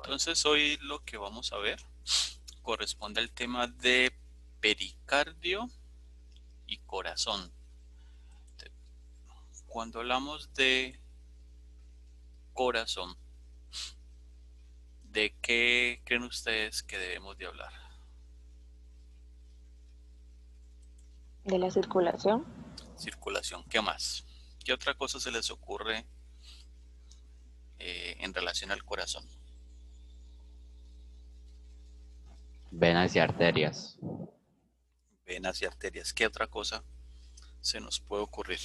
Entonces hoy lo que vamos a ver corresponde al tema de pericardio y corazón. Cuando hablamos de corazón, ¿de qué creen ustedes que debemos de hablar? De la circulación, Circulación, ¿qué más? ¿Qué otra cosa se les ocurre en relación al corazón? Venas y arterias. Venas y arterias. ¿Qué otra cosa se nos puede ocurrir?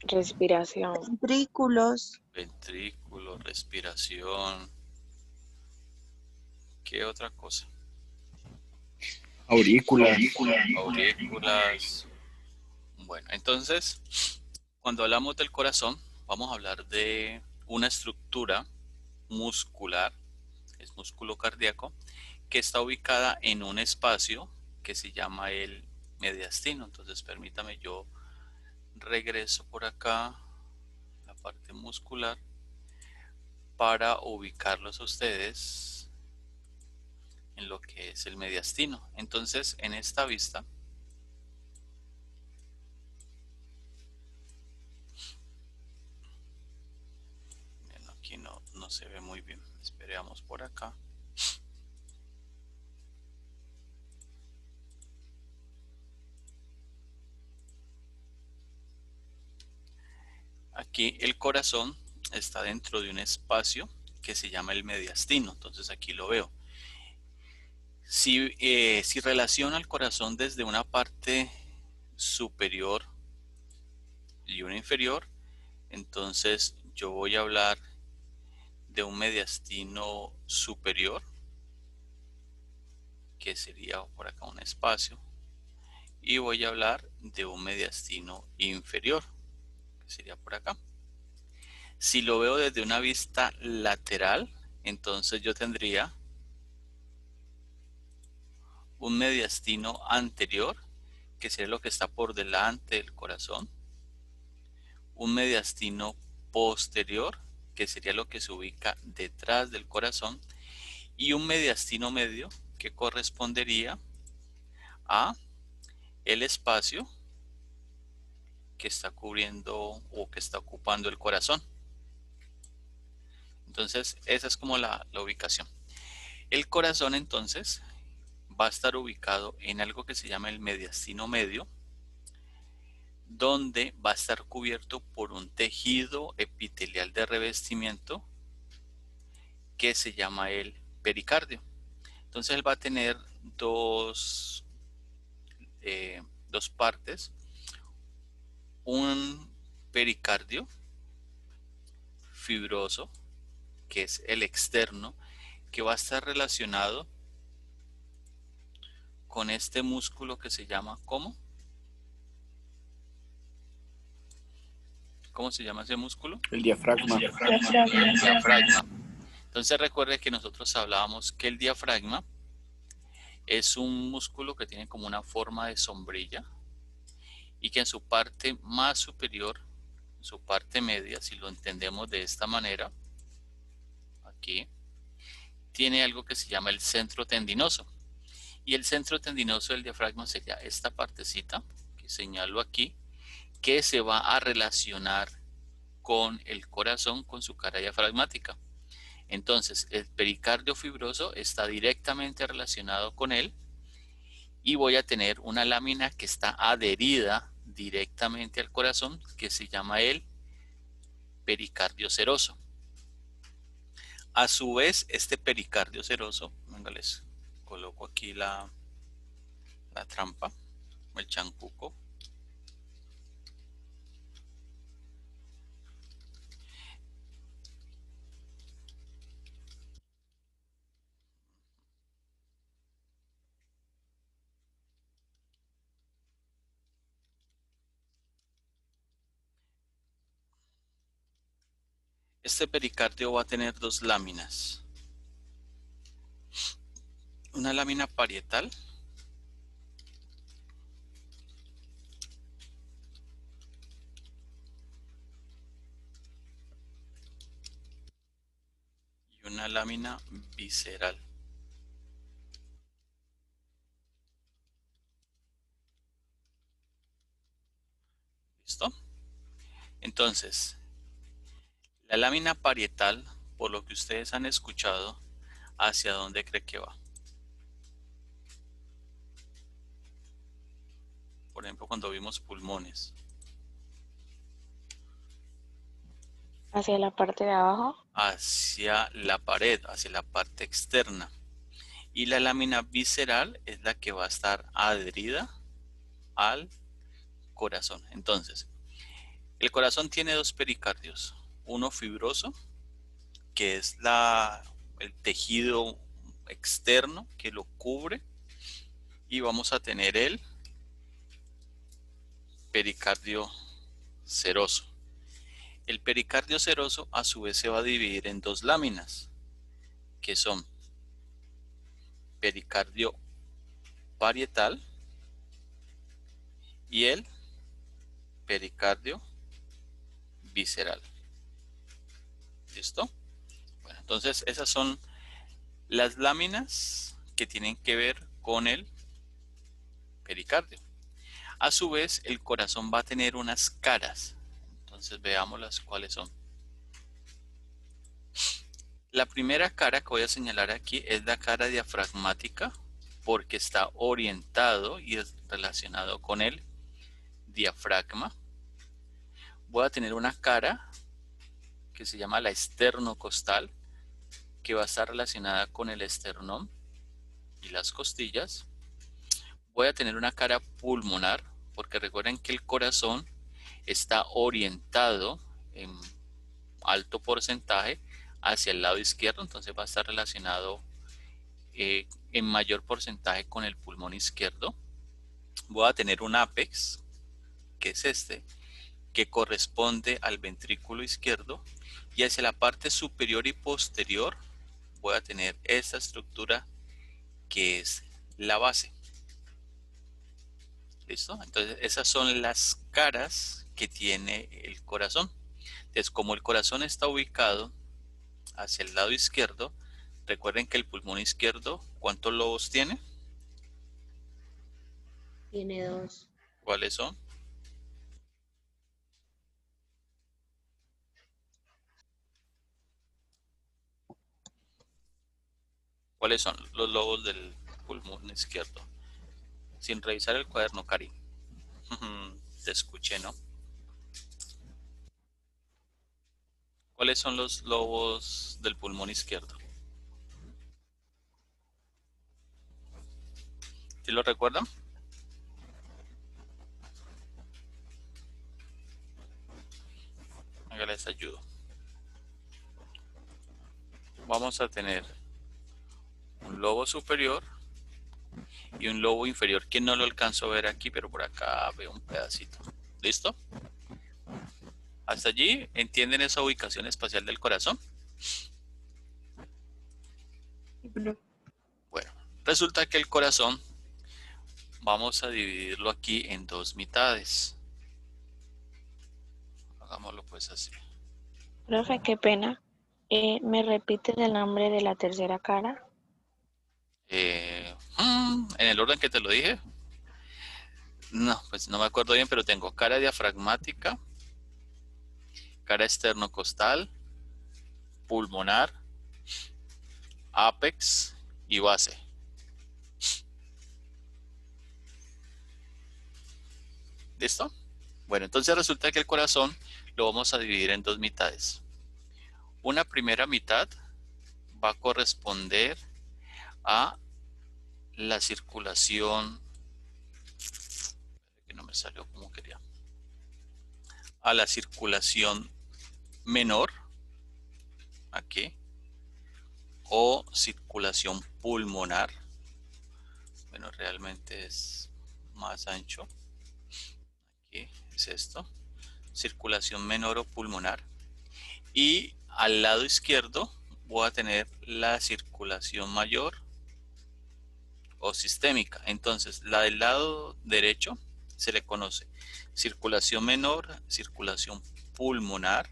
respiración, Ventrículos, Ventrículo, respiración. ¿Qué otra cosa? Aurículas. Aurículas. Bueno, entonces, cuando hablamos del corazón, vamos a hablar de una estructura muscular, es músculo cardíaco, que está ubicada en un espacio que se llama el mediastino. Entonces, permítame, yo regreso por acá, la parte muscular, para ubicarlos a ustedes en lo que es el mediastino. Entonces, en esta vista, bueno, aquí no se ve muy bien. Esperemos por acá. Aquí el corazón está dentro de un espacio que se llama el mediastino. Entonces aquí lo veo. Si relaciona el corazón desde una parte superior y una inferior, entonces yo voy a hablar de un mediastino superior, que sería por acá un espacio, y voy a hablar de un mediastino inferior, que sería por acá. Si lo veo desde una vista lateral, entonces yo tendría un mediastino anterior, que sería lo que está por delante del corazón, un mediastino posterior, que sería lo que se ubica detrás del corazón, y un mediastino medio, que correspondería a el espacio que está cubriendo o que está ocupando el corazón. Entonces, esa es como la ubicación. El corazón, entonces, va a estar ubicado en algo que se llama el mediastino medio, donde va a estar cubierto por un tejido epitelial de revestimiento que se llama el pericardio. Entonces él va a tener dos partes, un pericardio fibroso, que es el externo, que va a estar relacionado con este músculo que se llama ¿cómo? ¿Cómo se llama ese músculo? El diafragma. El diafragma. Entonces recuerde que nosotros hablábamos que el diafragma es un músculo que tiene como una forma de sombrilla y que en su parte más superior, en su parte media, si lo entendemos de esta manera, aquí, tiene algo que se llama el centro tendinoso. Y el centro tendinoso del diafragma sería esta partecita que señalo aquí, que se va a relacionar con el corazón, con su cara diafragmática. Entonces, el pericardio fibroso está directamente relacionado con él y voy a tener una lámina que está adherida directamente al corazón, que se llama el pericardio seroso. A su vez, este pericardio seroso, venga, les coloco aquí la trampa, el chancuco. Este pericardio va a tener dos láminas. Una lámina parietal una lámina visceral. ¿Listo? Entonces, la lámina parietal, por lo que ustedes han escuchado, ¿hacia dónde cree que va? Por ejemplo, cuando vimos pulmones. Hacia la parte de abajo. Hacia la pared, hacia la parte externa. Y la lámina visceral es la que va a estar adherida al corazón. Entonces, el corazón tiene dos pericardios. Uno fibroso, que es el tejido externo que lo cubre. Y vamos a tener el pericardio seroso. El pericardio seroso a su vez se va a dividir en dos láminas, que son pericardio parietal y el pericardio visceral. ¿Listo? Bueno, entonces esas son las láminas que tienen que ver con el pericardio. A su vez, el corazón va a tener unas caras. Entonces veámoslas cuáles son. La primera cara que voy a señalar aquí es la cara diafragmática, porque está orientado y es relacionado con el diafragma. Voy a tener una cara que se llama la esternocostal, que va a estar relacionada con el esternón y las costillas. Voy a tener una cara pulmonar, porque recuerden que el corazón está orientado en alto porcentaje hacia el lado izquierdo, entonces va a estar relacionado en mayor porcentaje con el pulmón izquierdo. Voy a tener un ápex, que es este, que corresponde al ventrículo izquierdo, y hacia la parte superior y posterior voy a tener esta estructura que es la base. ¿Listo? Entonces esas son las caras que tiene el corazón. Entonces, como el corazón está ubicado hacia el lado izquierdo, recuerden que el pulmón izquierdo, ¿cuántos lobos tiene? Tiene dos. ¿Cuáles son? ¿Cuáles son los lobos del pulmón izquierdo? Sin revisar el cuaderno, Cari. Te escuché, ¿no? ¿Cuáles son los lobos del pulmón izquierdo? ¿Sí lo recuerdan? Acá les ayudo. Vamos a tener un lobo superior y un lobo inferior, que no lo alcanzo a ver aquí, pero por acá veo un pedacito. ¿Listo? ¿Hasta allí entienden esa ubicación espacial del corazón? Bueno, resulta que el corazón vamos a dividirlo aquí en dos mitades. Hagámoslo pues así. Profe, qué pena. ¿Me repites el nombre de la tercera cara? En el orden que te lo dije. No, pues no me acuerdo bien, pero tengo cara diafragmática, cara esternocostal, pulmonar, ápex y base. ¿Listo? Bueno, entonces resulta que el corazón lo vamos a dividir en dos mitades. Una primera mitad va a corresponder a la circulación, que no me salió como quería, a la circulación menor, aquí, o circulación pulmonar. Bueno, realmente es más ancho. Aquí es esto, circulación menor o pulmonar. Y al lado izquierdo voy a tener la circulación mayor o sistémica. Entonces, la del lado derecho se le conoce circulación menor, circulación pulmonar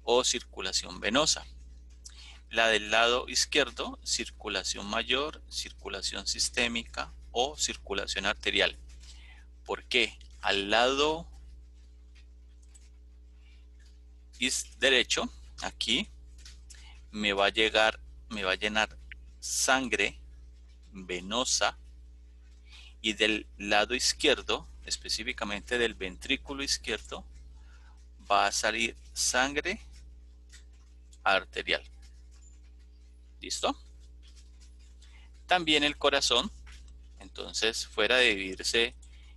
o circulación venosa. la del lado izquierdo, circulación mayor, circulación sistémica o circulación arterial. ¿Por qué? Al lado derecho, aquí, me va a llenar sangre venosa, y del lado izquierdo, específicamente del ventrículo izquierdo, va a salir sangre arterial. ¿Listo? También el corazón, entonces, fuera de dividirse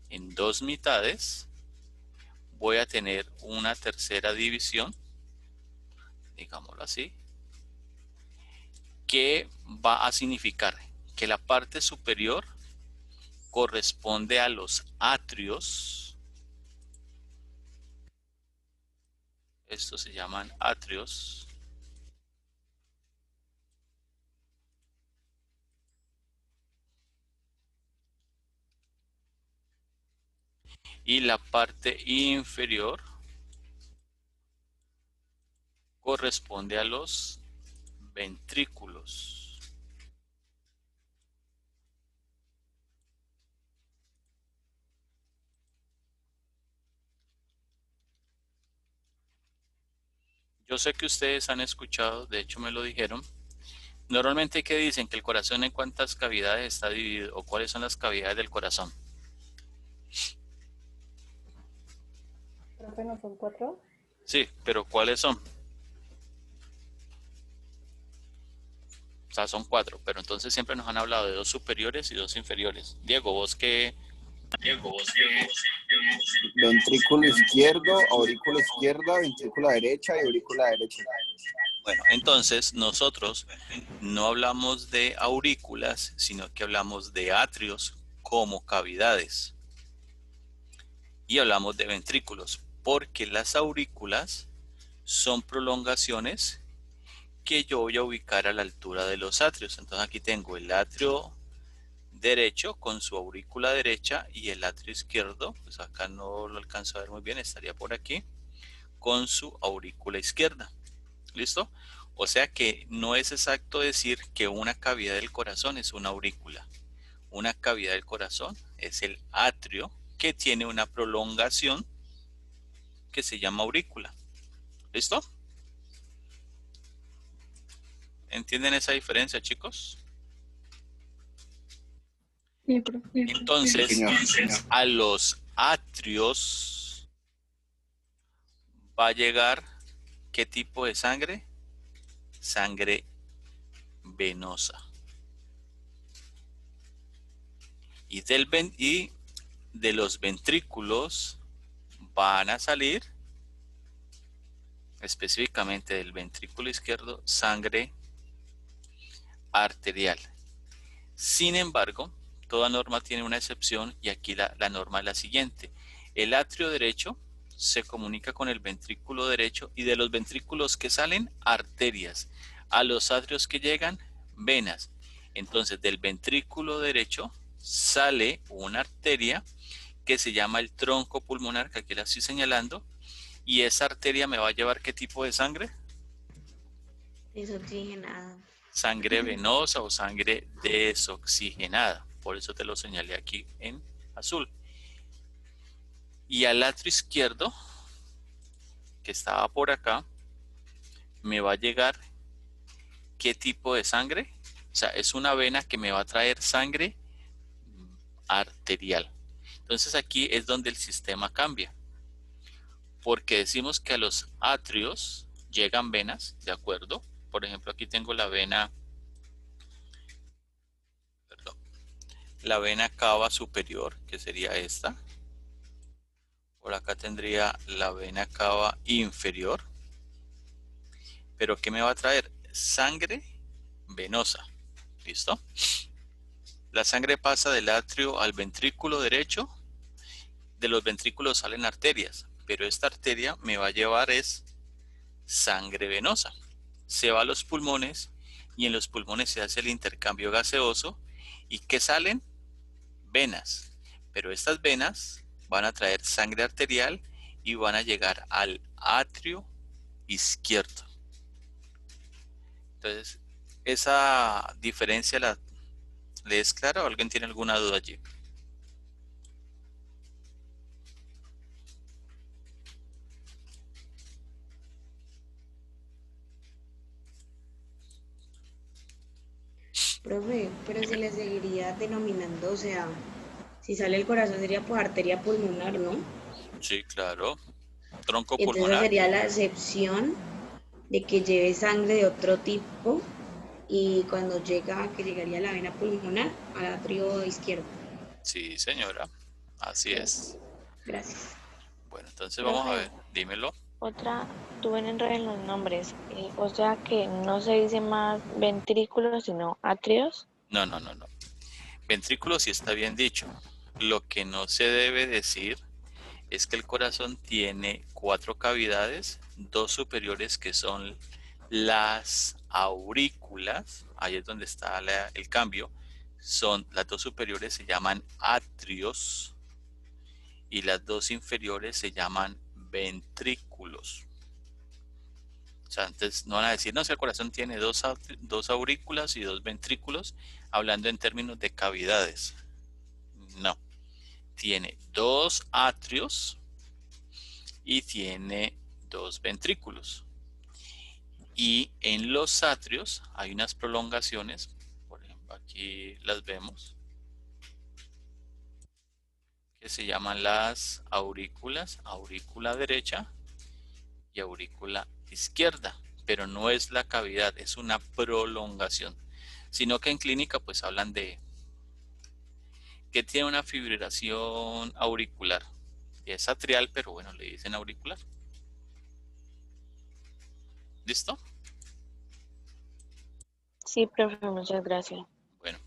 en dos mitades, voy a tener una tercera división, digámoslo así, que va a significar que la parte superior corresponde a los atrios. Estos se llaman atrios. Y la parte inferior corresponde a los ventrículos. Yo sé que ustedes han escuchado, de hecho me lo dijeron. Normalmente, ¿qué dicen? Que el corazón, ¿en cuántas cavidades está dividido? ¿O cuáles son las cavidades del corazón? ¿Profe, no son 4? Sí, pero ¿cuáles son? O sea, son 4, pero entonces siempre nos han hablado de 2 superiores y 2 inferiores. Diego, ¿vos qué? Ventrículo izquierdo, aurícula izquierda, ventrícula derecha y aurícula derecha. Bueno, entonces nosotros no hablamos de aurículas, sino que hablamos de atrios como cavidades. Y hablamos de ventrículos, porque las aurículas son prolongaciones que yo voy a ubicar a la altura de los atrios. Entonces aquí tengo el atrio derecho con su aurícula derecha y el atrio izquierdo, pues acá no lo alcanzo a ver muy bien, estaría por aquí, con su aurícula izquierda. ¿Listo? O sea que no es exacto decir que una cavidad del corazón es una aurícula. Una cavidad del corazón es el atrio que tiene una prolongación que se llama aurícula. ¿Listo? ¿Entienden esa diferencia, chicos? Sí, profe. Entonces, a los atrios va a llegar ¿qué tipo de sangre? Sangre venosa. Y de los ventrículos van a salir, específicamente del ventrículo izquierdo, sangre arterial. Sin embargo, toda norma tiene una excepción y aquí la norma es la siguiente. El atrio derecho se comunica con el ventrículo derecho y de los ventrículos que salen, arterias. A los atrios que llegan, venas. Entonces, del ventrículo derecho sale una arteria que se llama el tronco pulmonar, que aquí la estoy señalando, y esa arteria me va a llevar ¿qué tipo de sangre? Desoxigenada. Sangre venosa o sangre desoxigenada. Por eso te lo señalé aquí en azul. Y al atrio izquierdo, que estaba por acá, me va a llegar ¿qué tipo de sangre? O sea, es una vena que me va a traer sangre arterial. Entonces aquí es donde el sistema cambia. Porque decimos que a los atrios llegan venas, ¿de acuerdo? Por ejemplo, aquí tengo la vena, la vena cava superior, que sería esta. Por acá tendría la vena cava inferior. Pero ¿qué me va a traer? Sangre venosa. ¿Listo? La sangre pasa del atrio al ventrículo derecho. De los ventrículos salen arterias, pero esta arteria me va a llevar es sangre venosa. Se va a los pulmones y en los pulmones se hace el intercambio gaseoso. ¿Y qué salen? Venas. Pero estas venas van a traer sangre arterial y van a llegar al atrio izquierdo. Entonces, ¿esa diferencia le es clara o alguien tiene alguna duda allí? Profe, pero se Dime. le seguiría denominando, o sea, si sale el corazón sería por arteria pulmonar, ¿no? Sí, claro. Tronco Entonces esa pulmonar. sería la excepción de que lleve sangre de otro tipo y cuando llega, que llegaría a la vena pulmonar, al atrio izquierdo. Sí, señora. Así es. Gracias. Gracias. Bueno, entonces vamos a Profe, ver. Dímelo. otra, tuve un enredo en los nombres. O sea que no se dice más ventrículos, sino atrios. No, no, no, no. Ventrículo sí está bien dicho. Lo que no se debe decir es que el corazón tiene 4 cavidades, 2 superiores que son las aurículas, ahí es donde está el cambio, son las 2 superiores se llaman atrios y las 2 inferiores se llaman ventrículos. O sea, antes no van a decir, no, si el corazón tiene dos aurículas y 2 ventrículos, hablando en términos de cavidades. No, tiene 2 atrios y tiene 2 ventrículos. Y en los atrios hay unas prolongaciones, por ejemplo, aquí las vemos, que se llaman las aurículas, aurícula derecha y aurícula izquierda, pero no es la cavidad, es una prolongación, sino que en clínica pues hablan de que tiene una fibrilación auricular, es atrial, pero bueno, le dicen auricular. ¿Listo? Sí, profe, muchas gracias. Bueno,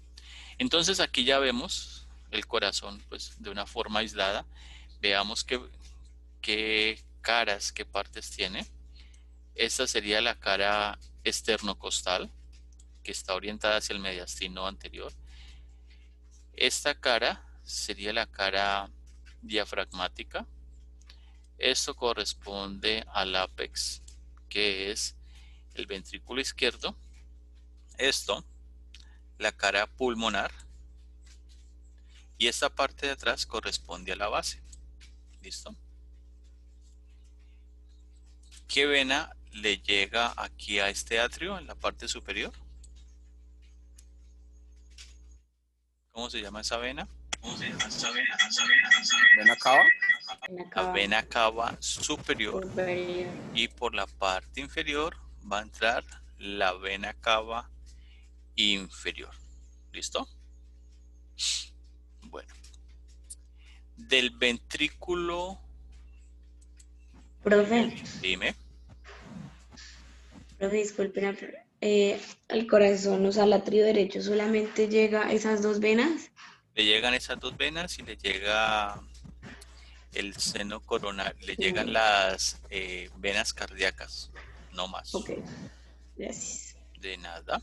entonces aquí ya vemos el corazón pues de una forma aislada. Veamos qué caras, qué partes tiene. Esta sería la cara esternocostal, que está orientada hacia el mediastino anterior. Esta cara sería la cara diafragmática. Esto corresponde al ápex, que es el ventrículo izquierdo. Esto, la cara pulmonar. Y esta parte de atrás corresponde a la base. ¿Listo? ¿Qué vena le llega aquí a este atrio en la parte superior? ¿Cómo se llama esa vena? Vena cava. La vena cava superior, Superior. y por la parte inferior va a entrar la vena cava inferior. ¿Listo? Bueno, del ventrículo, Profe, dime, profe, disculpen, al corazón, o sea, al atrio derecho solamente llega esas dos venas. le llegan esas 2 venas y le llega el seno coronario, le llegan las venas cardíacas, no más. Ok, gracias. De nada.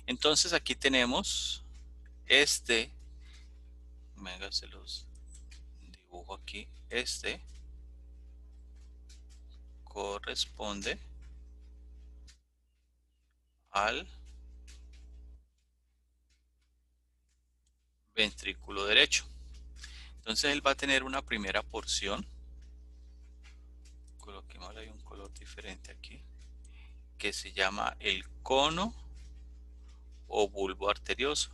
Entonces aquí tenemos venga, se los dibujo aquí. Este corresponde al ventrículo derecho. Entonces él va a tener una primera porción. Coloquemos ahí un color diferente aquí, que se llama el cono o bulbo arterioso,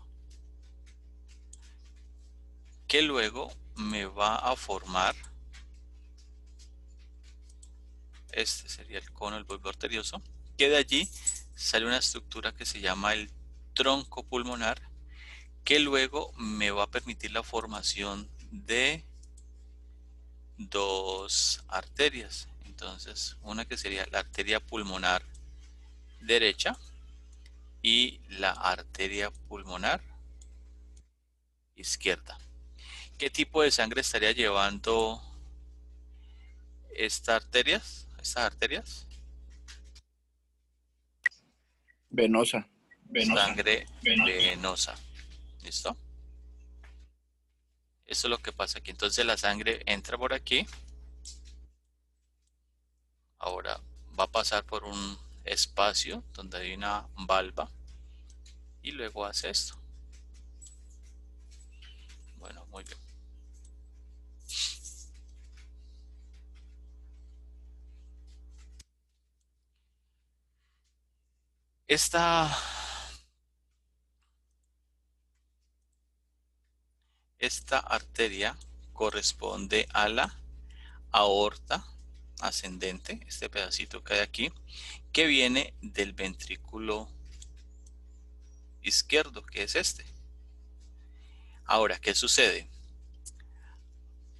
que luego me va a formar, este sería el cono, el bulbo arterioso, que de allí sale una estructura que se llama el tronco pulmonar, que luego me va a permitir la formación de 2 arterias. Entonces, una que sería la arteria pulmonar derecha y la arteria pulmonar izquierda. ¿Qué tipo de sangre estaría llevando estas arterias? Venosa. Sangre venosa. ¿Listo? Eso es lo que pasa aquí. Entonces la sangre entra por aquí. Ahora va a pasar por un espacio donde hay una valva y luego hace esto. Bueno, muy bien. Esta arteria corresponde a la aorta ascendente, este pedacito que hay aquí, que viene del ventrículo izquierdo, que es este. Ahora, ¿qué sucede?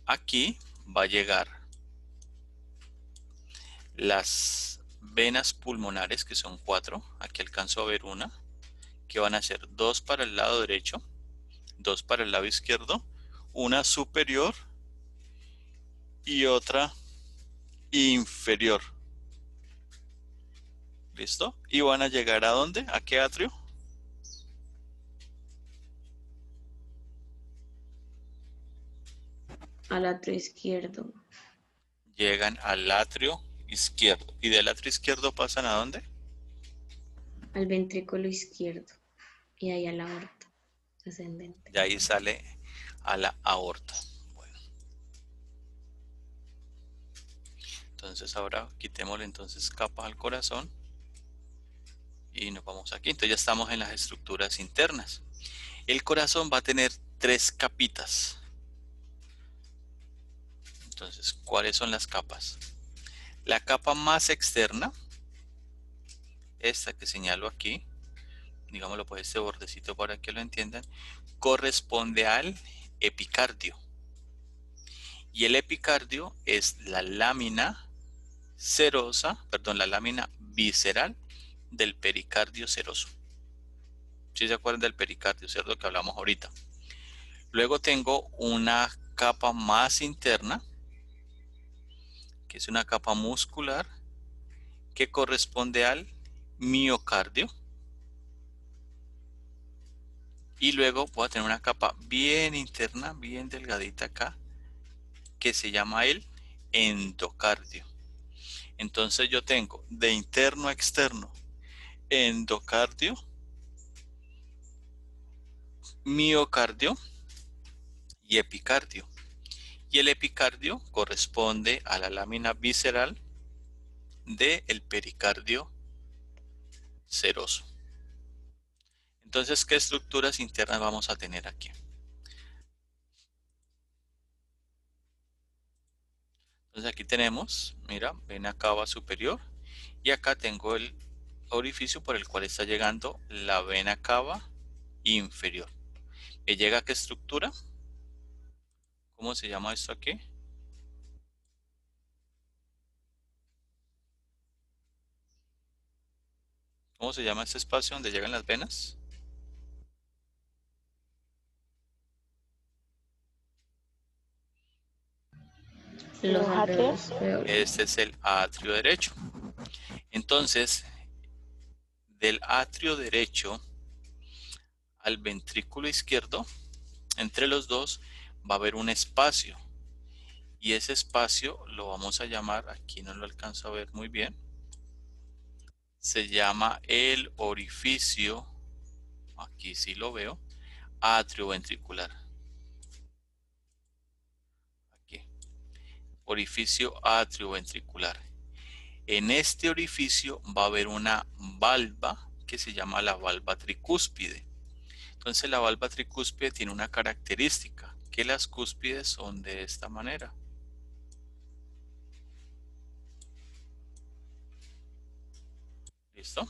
Aquí va a llegar las venas pulmonares, que son 4. Aquí alcanzo a ver una, que van a ser 2 para el lado derecho, 2 para el lado izquierdo, una superior y otra inferior. ¿Listo? Y van a llegar ¿a dónde? ¿A qué atrio? Al atrio izquierdo. Llegan al atrio izquierdo. ¿Y del atrio izquierdo pasan a dónde? Al ventrículo izquierdo. Y ahí a la aorta ascendente. De ahí sale a la aorta. Bueno. Entonces ahora quitémosle entonces capas al corazón. Y nos vamos aquí. Entonces ya estamos en las estructuras internas. El corazón va a tener 3 capitas. Entonces, ¿cuáles son las capas? La capa más externa, esta que señalo aquí, digámoslo por este bordecito para que lo entiendan, corresponde al epicardio. Y el epicardio es la lámina serosa, perdón, la lámina visceral del pericardio seroso. ¿Sí se acuerdan del pericardio, cierto? Que hablamos ahorita. Luego tengo una capa más interna, que es una capa muscular, que corresponde al miocardio. Y luego voy a tener una capa bien interna, bien delgadita acá, que se llama el endocardio. Entonces yo tengo de interno a externo endocardio, miocardio y epicardio. Y el epicardio corresponde a la lámina visceral del pericardio seroso. Entonces, ¿qué estructuras internas vamos a tener aquí? Entonces aquí tenemos, mira, vena cava superior y acá tengo el orificio por el cual está llegando la vena cava inferior. ¿Me llega a qué estructura? ¿Cómo se llama esto aquí? ¿Cómo se llama este espacio donde llegan las venas? Los atrios. alveolos. Este es el atrio derecho. Entonces, del atrio derecho al ventrículo izquierdo, entre los dos va a haber un espacio. Y ese espacio lo vamos a llamar, aquí no lo alcanzo a ver muy bien, se llama el orificio, aquí sí lo veo, atrioventricular. Aquí, orificio atrioventricular. En este orificio va a haber una valva que se llama la valva tricúspide. Entonces la valva tricúspide tiene una característica, que las cúspides son de esta manera. ¿Listo?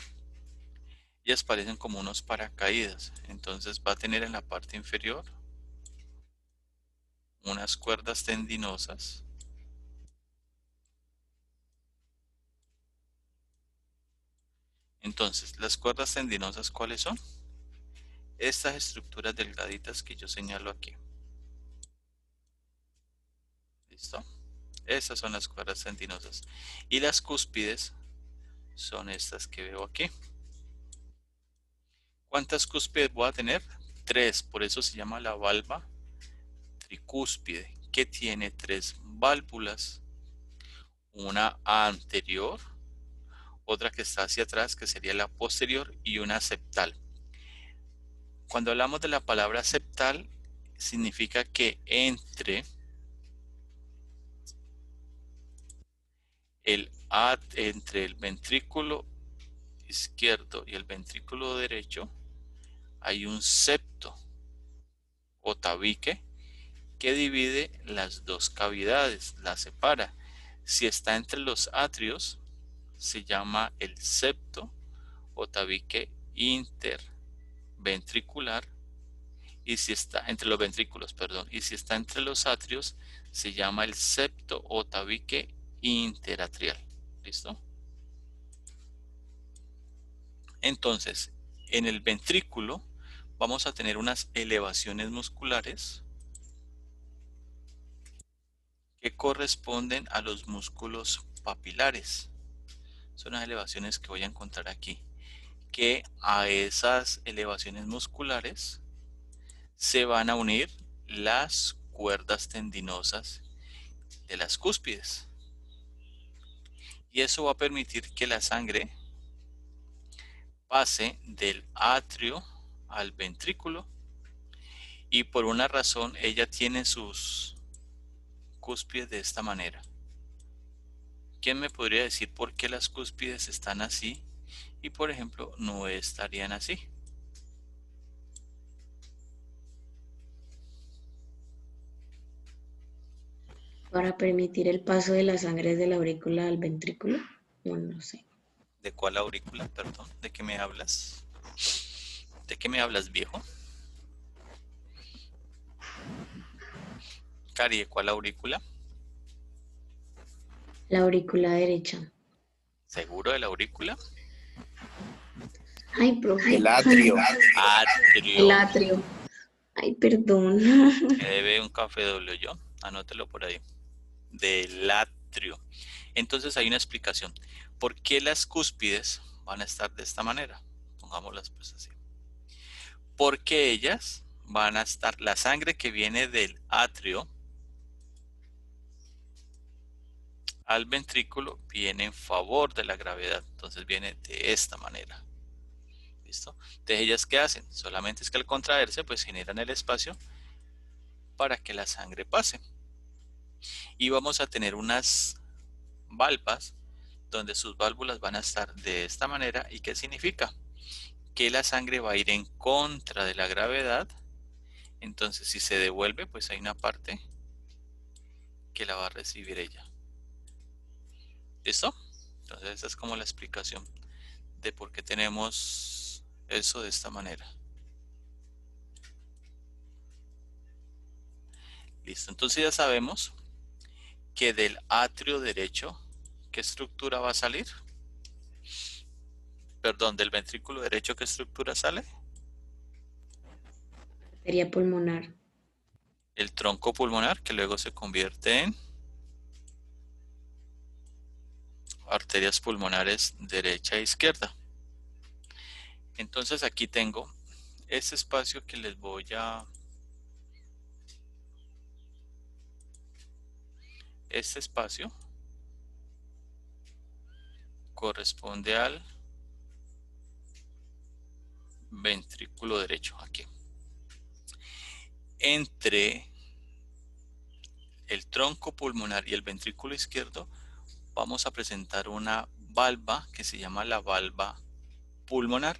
Ellas parecen como unos paracaídas. Entonces va a tener en la parte inferior unas cuerdas tendinosas. Entonces, las cuerdas tendinosas, ¿cuáles son? Estas estructuras delgaditas que yo señalo aquí. ¿Listo? Estas son las cuerdas tendinosas. Y las cúspides son estas que veo aquí. ¿Cuántas cúspides voy a tener? 3, por eso se llama la valva tricúspide, que tiene 3 válvulas. Una anterior, otra que está hacia atrás, que sería la posterior, y una septal. Cuando hablamos de la palabra septal, significa que entre el ventrículo izquierdo y el ventrículo derecho hay un septo o tabique que divide las dos cavidades, las separa. Si está entre los atrios, se llama el septo o tabique interventricular, y si está entre los ventrículos, perdón, y si está entre los atrios, se llama el septo o tabique interatrial. ¿Listo? Entonces, en el ventrículo vamos a tener unas elevaciones musculares que corresponden a los músculos papilares. Son las elevaciones que voy a encontrar aquí, que a esas elevaciones musculares se van a unir las cuerdas tendinosas de las cúspides. Y eso va a permitir que la sangre pase del atrio al ventrículo, y por una razón ella tiene sus cúspides de esta manera. ¿Quién me podría decir por qué las cúspides están así y, por ejemplo, no estarían así? Para permitir el paso de la sangre desde la aurícula al ventrículo. No, no sé. ¿De cuál aurícula? Perdón, ¿de qué me hablas? ¿De qué me hablas, viejo? Cari, ¿de cuál aurícula? La aurícula derecha. ¿Seguro de la aurícula? Ay, profe. El atrio. Atrio. El atrio. Ay, perdón. Me debe un café doble yo. Anótelo por ahí. Del atrio. Entonces hay una explicación. ¿Por qué las cúspides van a estar de esta manera? Pongámoslas pues así. Porque ellas van a estar, la sangre que viene del atrio al ventrículo viene en favor de la gravedad. Entonces viene de esta manera. ¿Listo? Entonces ellas, ¿qué hacen? Solamente es que al contraerse pues generan el espacio para que la sangre pase. Y vamos a tener unas valvas donde sus válvulas van a estar de esta manera. ¿Y qué significa? Que la sangre va a ir en contra de la gravedad. Entonces si se devuelve, pues hay una parte que la va a recibir ella. ¿Listo? Entonces esa es como la explicación de por qué tenemos eso de esta manera. Listo, entonces ya sabemos que del atrio derecho, ¿qué estructura va a salir? Perdón, del ventrículo derecho, ¿qué estructura sale? Arteria pulmonar. El tronco pulmonar, que luego se convierte en arterias pulmonares derecha e izquierda. Entonces aquí tengo este espacio que les voy a... Este espacio corresponde al ventrículo derecho, aquí. Entre el tronco pulmonar y el ventrículo izquierdo vamos a presentar una valva que se llama la valva pulmonar,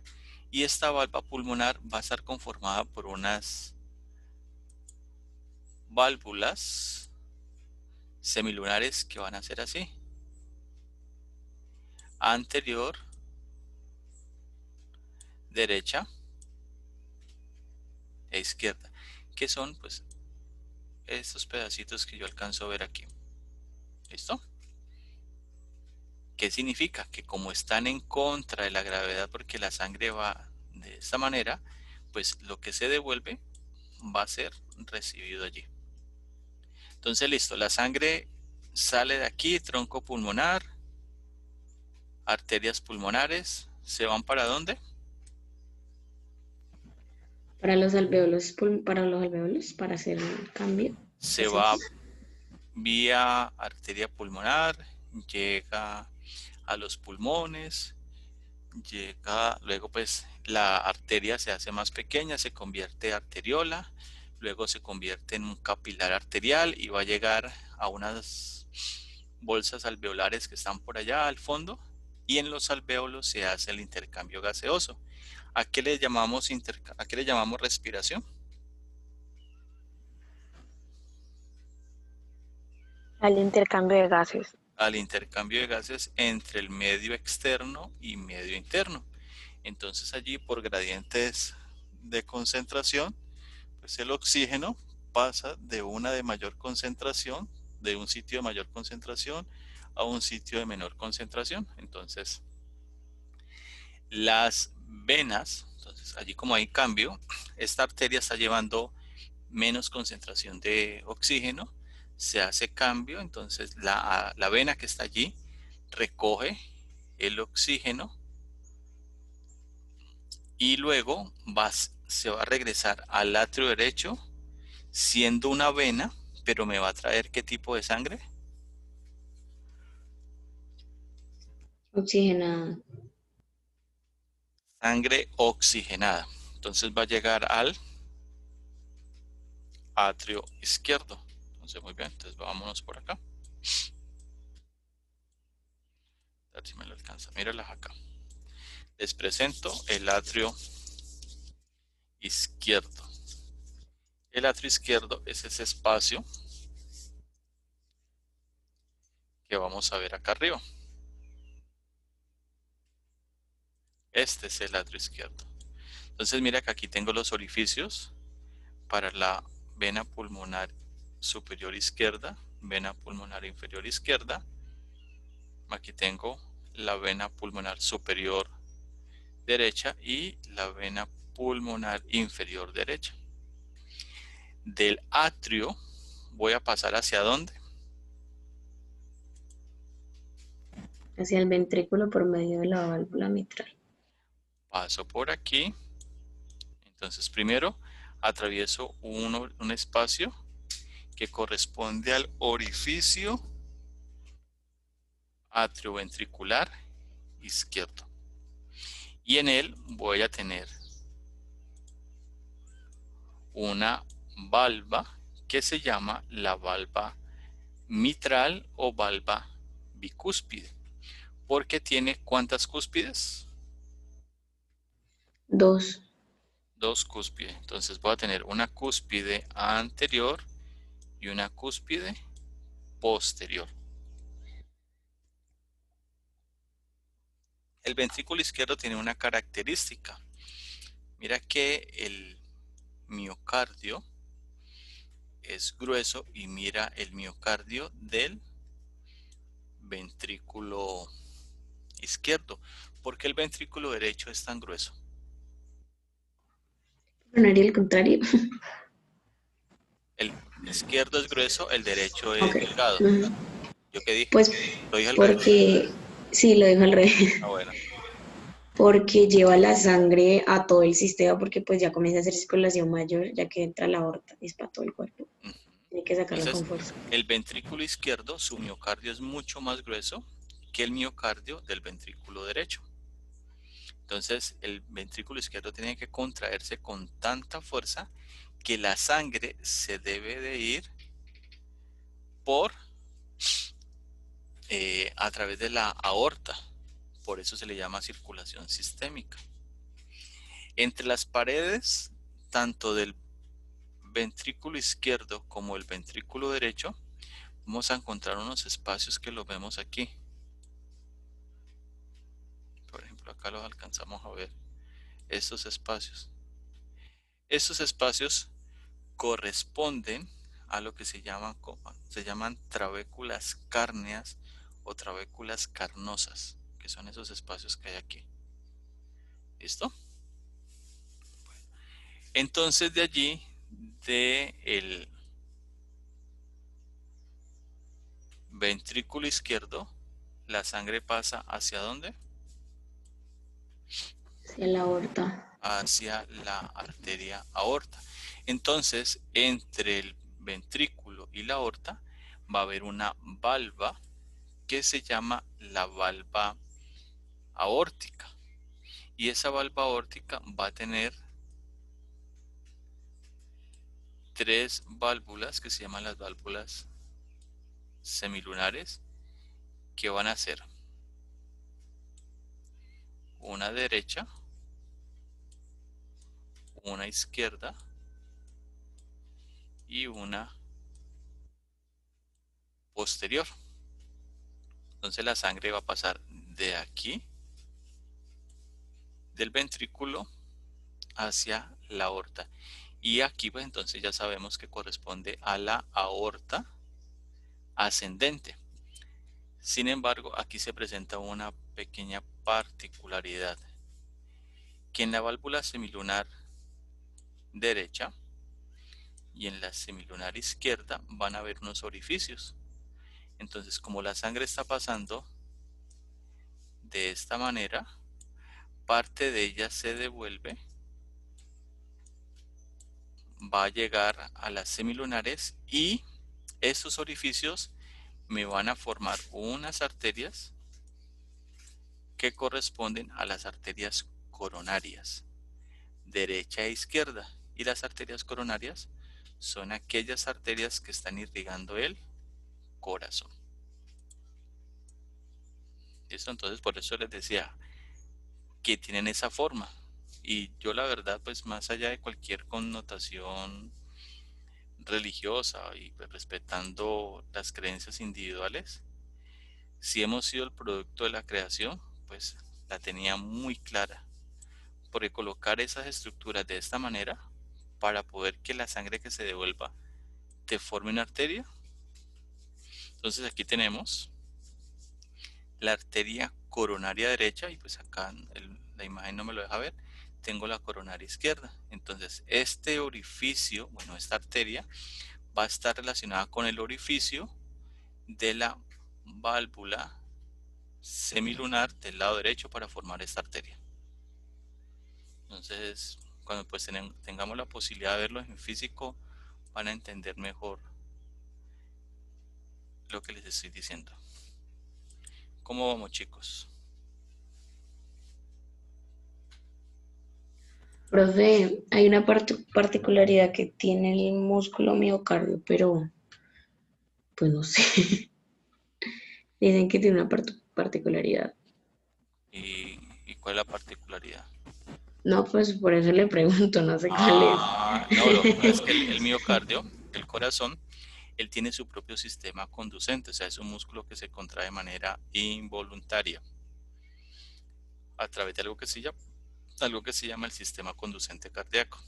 y esta valva pulmonar va a estar conformada por unas válvulas semilunares que van a ser así: anterior, derecha e izquierda, que son pues estos pedacitos que yo alcanzo a ver aquí. ¿Listo? ¿Qué significa? Que como están en contra de la gravedad, porque la sangre va de esta manera, pues lo que se devuelve va a ser recibido allí. Entonces, listo, la sangre sale de aquí, tronco pulmonar, arterias pulmonares, ¿se van para dónde? Para los alvéolos, para hacer el cambio. Se va vía arteria pulmonar, llega a los pulmones, llega, luego pues la arteria se hace más pequeña, se convierte en arteriola, luego se convierte en un capilar arterial y va a llegar a unas bolsas alveolares que están por allá al fondo, y en los alvéolos se hace el intercambio gaseoso. ¿A qué le llamamos respiración? Al intercambio de gases. Al intercambio de gases entre el medio externo y medio interno. Entonces allí, por gradientes de concentración, pues el oxígeno pasa de una de mayor concentración, de un sitio de mayor concentración a un sitio de menor concentración. Entonces las venas, entonces allí como hay cambio, esta arteria está llevando menos concentración de oxígeno, se hace cambio, entonces la vena que está allí recoge el oxígeno y luego se va a regresar al atrio derecho siendo una vena, pero me va a traer ¿qué tipo de sangre? Oxigenada. Sangre oxigenada. Entonces va a llegar al atrio izquierdo. Entonces muy bien, entonces vámonos por acá. A ver si me lo alcanza. Míralas acá. Les presento el atrio izquierdo. El atrio izquierdo es ese espacio que vamos a ver acá arriba. Este es el atrio izquierdo. Entonces mira que aquí tengo los orificios para la vena pulmonar superior izquierda, vena pulmonar inferior izquierda. Aquí tengo la vena pulmonar superior derecha y la vena pulmonar inferior derecha. Del atrio voy a pasar ¿hacia dónde? Hacia el ventrículo por medio de la válvula mitral. Paso por aquí. Entonces primero atravieso un espacio que corresponde al orificio atrioventricular izquierdo. Y en él voy a tener una valva que se llama la valva mitral o valva bicúspide. Porque tiene ¿cuántas cúspides? 2. 2 cúspides. Entonces voy a tener una cúspide anterior y una cúspide posterior. El ventrículo izquierdo tiene una característica. Mira que el miocardio es grueso y mira el miocardio del ventrículo izquierdo. ¿Por qué el ventrículo derecho es tan grueso? ¿No haría el contrario? El izquierdo es grueso, el derecho es Ok. delgado. Ujú. ¿Yo qué dije? Pues ¿Lo dije al revés? porque, sí, lo dejo al revés. Ah, bueno. Porque lleva la sangre a todo el sistema, porque pues ya comienza a hacer circulación mayor, ya que entra la aorta, y es para todo el cuerpo. Ujú. Tiene que sacarla Entonces, con fuerza. el ventrículo izquierdo, su miocardio es mucho más grueso que el miocardio del ventrículo derecho. Entonces, el ventrículo izquierdo tiene que contraerse con tanta fuerza que la sangre se debe de ir por a través de la aorta. Por eso se le llama circulación sistémica. Entre las paredes, tanto del ventrículo izquierdo como el ventrículo derecho, vamos a encontrar unos espacios que los vemos aquí. Por ejemplo, acá los alcanzamos a ver. Estos espacios. Estos espacios corresponden a lo que se llaman trabéculas cárneas o trabéculas carnosas, que son esos espacios que hay aquí. ¿Listo? Bueno, entonces de allí, del ventrículo izquierdo, la sangre pasa ¿hacia dónde? Hacia la aorta. Hacia la arteria aorta. Entonces, entre el ventrículo y la aorta va a haber una valva que se llama la valva aórtica. Y esa valva aórtica va a tener tres válvulas que se llaman las válvulas semilunares, que van a ser una derecha, una izquierda y una posterior. Entonces la sangre va a pasar de aquí, del ventrículo, hacia la aorta. Y aquí pues entonces ya sabemos que corresponde a la aorta ascendente. Sin embargo, aquí se presenta una pequeña particularidad, que en la válvula semilunar derecha y en la semilunar izquierda van a haber unos orificios. Entonces, como la sangre está pasando de esta manera, parte de ella se devuelve, va a llegar a las semilunares y estos orificios me van a formar unas arterias que corresponden a las arterias coronarias, derecha e izquierda. Y las arterias coronarias son aquellas arterias que están irrigando el corazón. ¿Listo? Entonces por eso les decía que tienen esa forma. Y yo la verdad, pues más allá de cualquier connotación religiosa y pues, respetando las creencias individuales, si hemos sido el producto de la creación, pues la tenía muy clara. Porque colocar esas estructuras de esta manera para poder que la sangre que se devuelva te forme una arteria. Entonces aquí tenemos la arteria coronaria derecha y pues acá la imagen no me lo deja ver. Tengo la coronaria izquierda. Entonces este orificio, bueno, esta arteria va a estar relacionada con el orificio de la válvula semilunar del lado derecho para formar esta arteria. Entonces, cuando pues tengamos la posibilidad de verlo en físico, van a entender mejor lo que les estoy diciendo. ¿Cómo vamos, chicos? Profe, hay una particularidad que tiene el músculo miocardio, pero pues no sé. Dicen que tiene una particularidad. ¿Y cuál es la particularidad? No, pues por eso le pregunto, no sé cuál es. No, lo que pasa es que el miocardio, el corazón, él tiene su propio sistema conducente, o sea, es un músculo que se contrae de manera involuntaria a través de algo que se llama el sistema conducente cardíaco.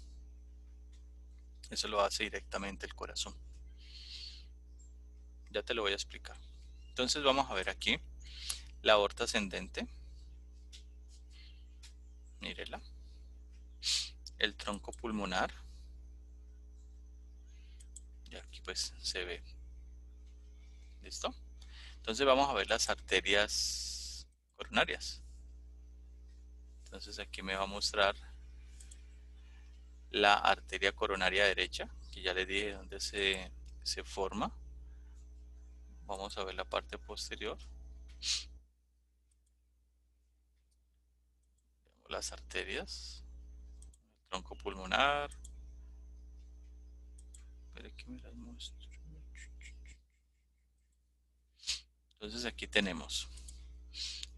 Eso lo hace directamente el corazón. Ya te lo voy a explicar. Entonces vamos a ver aquí la aorta ascendente. Mírela. El tronco pulmonar. Y aquí pues se ve. ¿Listo? Entonces vamos a ver las arterias coronarias. Entonces aquí me va a mostrar la arteria coronaria derecha, que ya les dije dónde se forma. Vamos a ver la parte posterior. Las arterias, el tronco pulmonar. Espera que me las muestro. Entonces aquí tenemos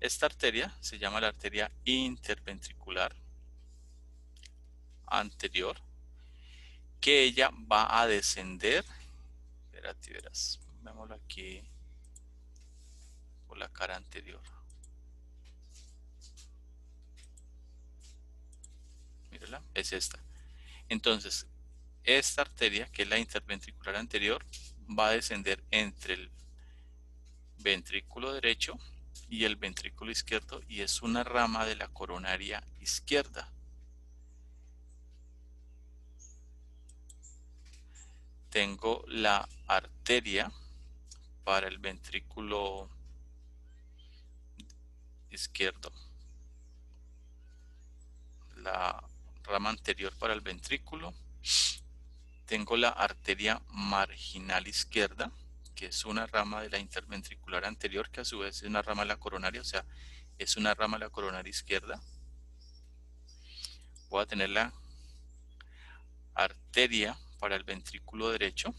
esta arteria, se llama la arteria interventricular anterior, que ella va a descender. Espérate, verás, veámoslo aquí por la cara anterior. Mírala, es esta. Entonces, esta arteria, que es la interventricular anterior, va a descender entre el ventrículo derecho y el ventrículo izquierdo y es una rama de la coronaria izquierda. Tengo la arteria para el ventrículo izquierdo, la rama anterior para el ventrículo. Tengo la arteria marginal izquierda, que es una rama de la interventricular anterior, que a su vez es una rama de la coronaria, o sea, es una rama de la coronaria izquierda. Voy a tener la arteria para el ventrículo derecho.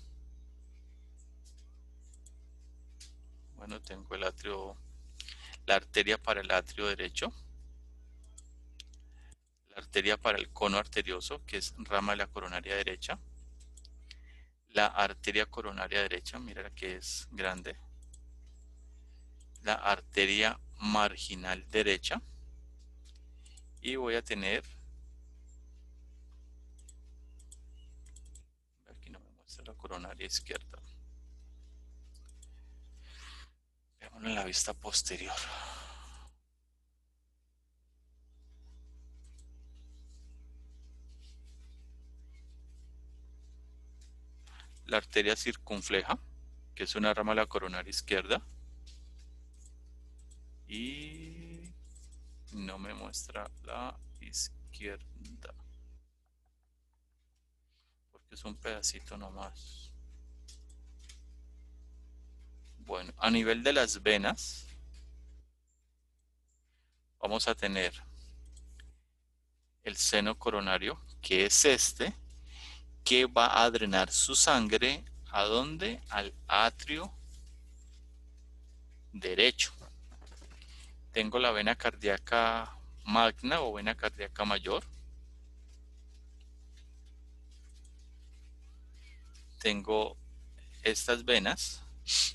Bueno, tengo el atrio, la arteria para el atrio derecho, la arteria para el cono arterioso, que es rama de la coronaria derecha, la arteria coronaria derecha, mira que es grande, la arteria marginal derecha, y voy a tener, aquí no me muestra la coronaria izquierda, veámoslo en la vista posterior. La arteria circunfleja, que es una rama de la coronaria izquierda, y no me muestra la izquierda, porque es un pedacito nomás. Bueno, a nivel de las venas, vamos a tener el seno coronario, que es este, que va a drenar su sangre, ¿a dónde? Al atrio derecho. Tengo la vena cardíaca magna o vena cardíaca mayor. Tengo estas venas,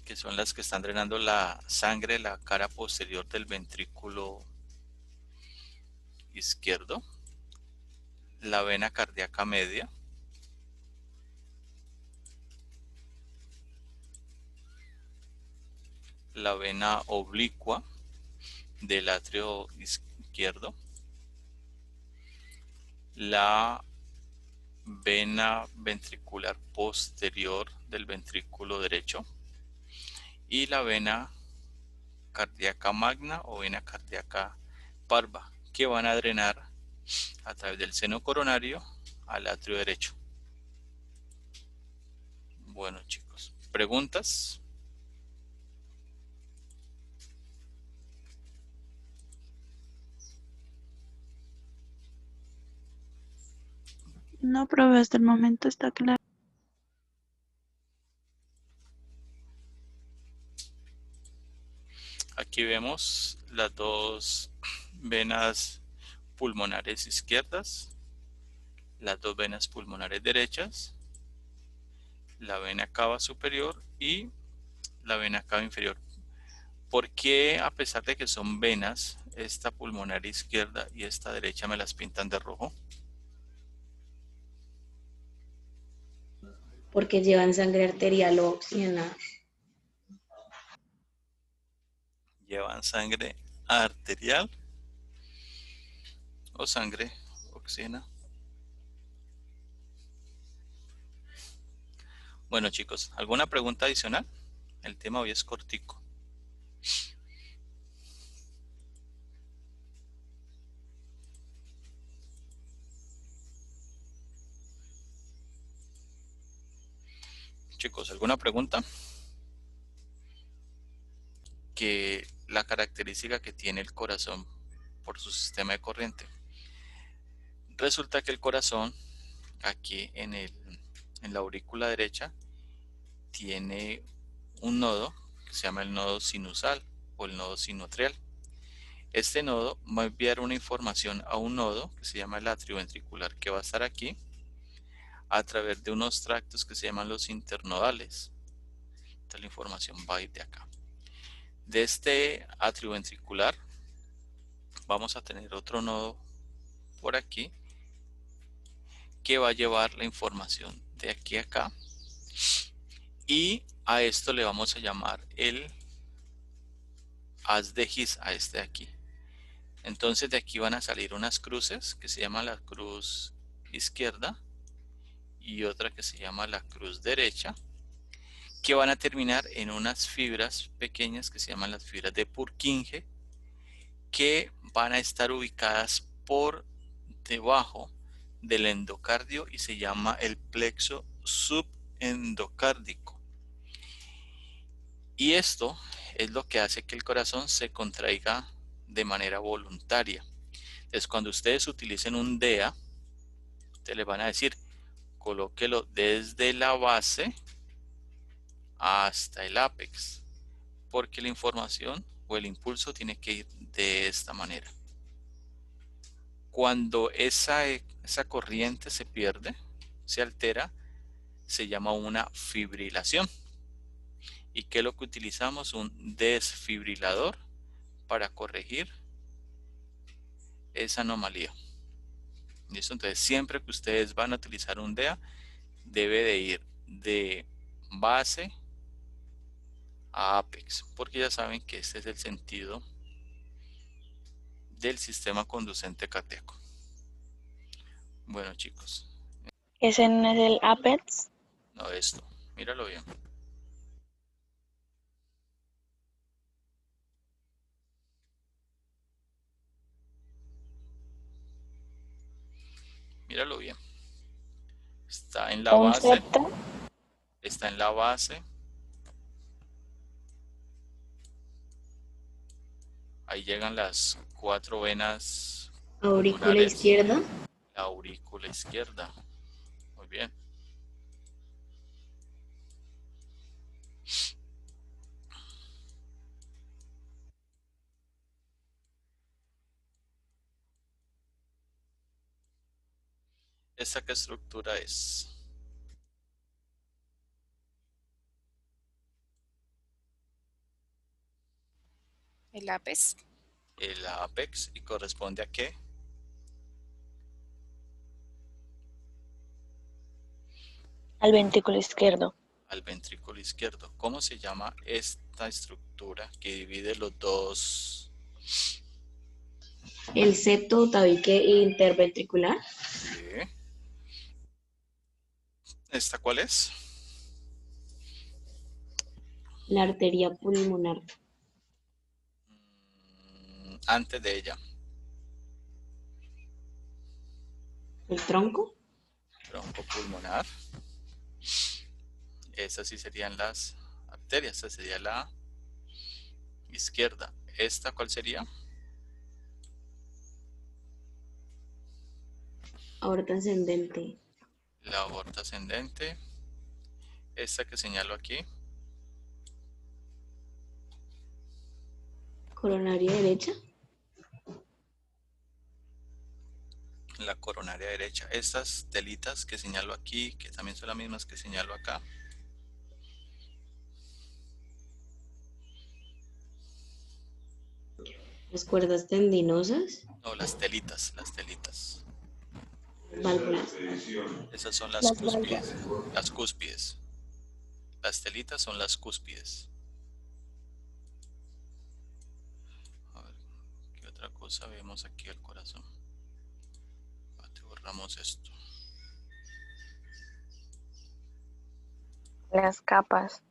que son las que están drenando la sangre de la cara posterior del ventrículo izquierdo. La vena cardíaca media. La vena oblicua del atrio izquierdo. La vena ventricular posterior del ventrículo derecho. Y la vena cardíaca magna o vena cardíaca parva, que van a drenar a través del seno coronario al atrio derecho. Bueno, chicos, ¿preguntas? No, profe, hasta el momento está claro. Aquí vemos las dos venas pulmonares izquierdas, las dos venas pulmonares derechas, la vena cava superior y la vena cava inferior. ¿Por qué, a pesar de que son venas, esta pulmonar izquierda y esta derecha me las pintan de rojo? Porque llevan sangre arterial o oxigenada. Llevan sangre arterial o sangre oxigenada. Bueno, chicos, ¿alguna pregunta adicional? El tema hoy es cortico. Chicos, ¿alguna pregunta? Que la característica que tiene el corazón por su sistema de corriente. Resulta que el corazón, aquí en la aurícula derecha, tiene un nodo que se llama el nodo sinusal o el nodo sinoatrial. Este nodo va a enviar una información a un nodo que se llama el atrio ventricular, que va a estar aquí a través de unos tractos que se llaman los internodales. Entonces la información va a ir de acá. De este atrio ventricular vamos a tener otro nodo por aquí que va a llevar la información de aquí a acá, y a esto le vamos a llamar el haz de His, a este de aquí. Entonces de aquí van a salir unas cruces que se llama la cruz izquierda y otra que se llama la cruz derecha, que van a terminar en unas fibras pequeñas que se llaman las fibras de Purkinje, que van a estar ubicadas por debajo del endocardio y se llama el plexo subendocárdico. Y esto es lo que hace que el corazón se contraiga de manera voluntaria. Entonces, cuando ustedes utilicen un DEA, ustedes les van a decir, colóquelo desde la base hasta el ápex, porque la información o el impulso tiene que ir de esta manera. Cuando esa corriente se pierde, se altera, se llama una fibrilación. ¿Y qué es lo que utilizamos? Un desfibrilador para corregir esa anomalía. ¿Listo? Entonces, siempre que ustedes van a utilizar un DEA, debe de ir de base a apex, porque ya saben que este es el sentido del sistema conducente cateco. Bueno, chicos. ¿Ese no es el apex? No, esto. Míralo bien. Míralo bien. Está en la ¿Un base. septo? Está en la base. Ahí llegan las 4 venas Aurícula pulmonares. izquierda. La aurícula izquierda. Muy bien. ¿Esta qué estructura es? El ápex. El apex. ¿Y corresponde a qué? Al ventrículo izquierdo. Al ventrículo izquierdo. ¿Cómo se llama esta estructura que divide los dos? El septo tabique interventricular. Sí. ¿Esta cuál es? La arteria pulmonar. Antes de ella. El tronco. Tronco pulmonar. Esas sí serían las arterias. Esta sería la izquierda. ¿Esta cuál sería? Aorta ascendente. La aorta ascendente. Esta que señalo aquí. Coronaria derecha. La coronaria derecha. Estas telitas que señalo aquí, que también son las mismas que señalo acá. Las cuerdas tendinosas. No, las telitas, las telitas. Válvulas. Esas son las Las cúspides. Las cúspides. Las telitas son las cúspides. A ver, ¿qué otra cosa vemos aquí al corazón? Borramos esto. Las capas.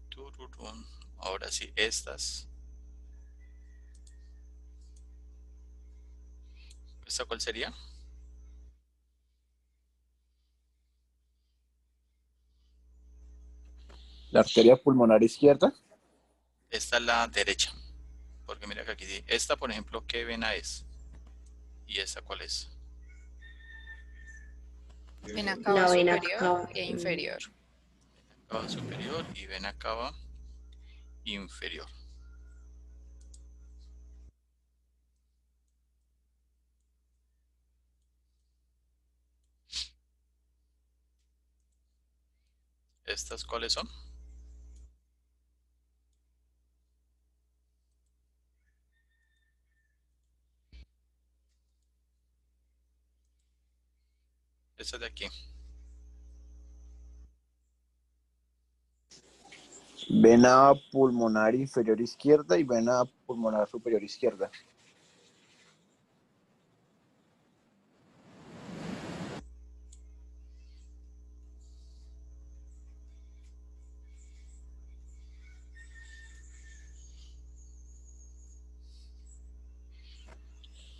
Tururún. Ahora sí, estas. ¿Esta cuál sería? La arteria pulmonar izquierda. Esta es la derecha. Porque mira que aquí, esta por ejemplo, ¿qué vena es? ¿Y esta cuál es? Vena cava La vena superior cava. e inferior. Vena cava superior y vena cava inferior. ¿Estas cuáles son? Esta de aquí. Vena pulmonar inferior izquierda y vena pulmonar superior izquierda.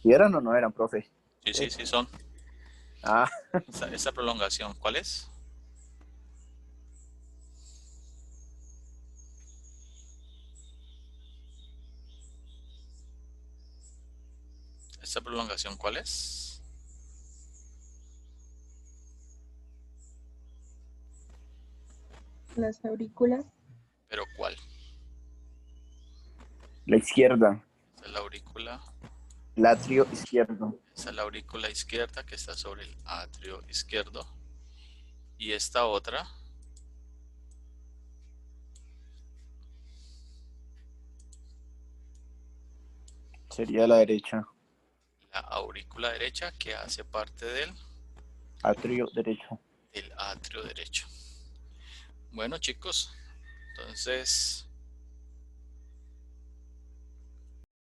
¿Y eran o no eran, profe? Sí son. Ah, Esta prolongación, ¿cuál es? ¿Esta prolongación cuál es? Las aurículas. ¿Pero cuál? La izquierda. Esta es la aurícula. El atrio izquierdo. Esta es la aurícula izquierda que está sobre el atrio izquierdo. Y esta otra. Sería la derecha. La aurícula derecha que hace parte del Atrio derecho. atrio derecho. Bueno, chicos, entonces